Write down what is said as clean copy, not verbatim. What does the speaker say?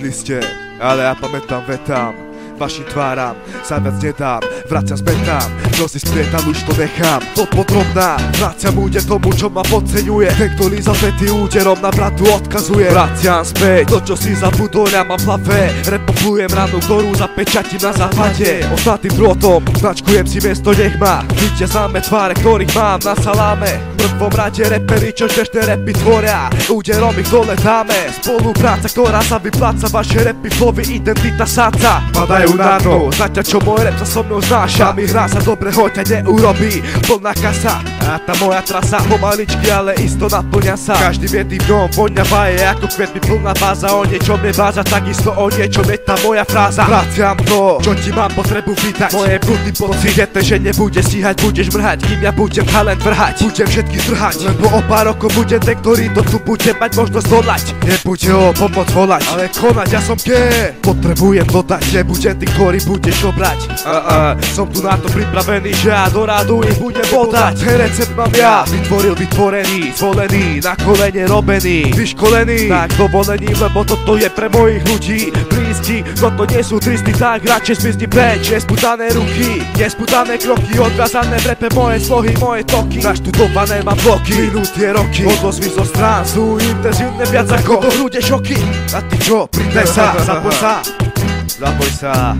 Zabudli ste, ale ja pamätám vetám. Vašim tváram sa viac nedám, vraciam späť tam, čo si splietal, už to nechám. To podrobná, vraciam úder tomu, čo ma podceňuje. Ten, ktorý zapätý úderom na bratu odkazuje. Vraciam späť to, čo si zabudol, ja mám v hlave. Repopujem ranu, ktorú zapečatím na západe. Ostatným drôtom, značkujem si miesto, nech má. Vidíte samé tváre, ktorých mám na saláme. V prvom rade reperi, čo dnešné repy tvoria, úderom ich dole dáme. Spolupráca, ktorá sa vypláca, vaše repy, slovy, identita sáca. Padajú na to, zatiaľ čo môj rap sa so mnou znáša. Mi hra sa dobre, hoď ťa neurobí plná kasa. A tá moja trasa pomaličky, ale isto naplňa sa. Každým jedným dňom voňavá je ako kvet mi plná báza. O niečom je báza, takisto o niečom je tá moja fráza. Vraciam to, čo ti mám potrebu vydať. Moje brutý pocit je ten, že nebude stíhať, budeš mrhať, kým ja budem talent vrhať. Budem všetky strhať, lebo o pár rokov bude ten, ktorý to tu bude mať možnosť dodať. Nebude o pomoc volať, ale konať, ja som potrebujem dodať, nebudem ty, ktorý budeš obrať. Som tu na to pripravený, že ja do rádu ich budem bodať. Ten recept mám ja, vytvoril, vytvorený, zvolený, na kolene robený, vyškolený, tak dovolením, lebo toto je pre mojich ľudí blízky. Toto nie sú tristy, tak radšej zmizni preč. Nesputané ruky, nesputané kroky, odviazané v repe moje slohy, moje toky. Naštudované mám bloky, minútie roky, odozvy zo strán sú intenzívne viac ako do hrude šoky. A ty čo, pridaj sa, zapoj sa.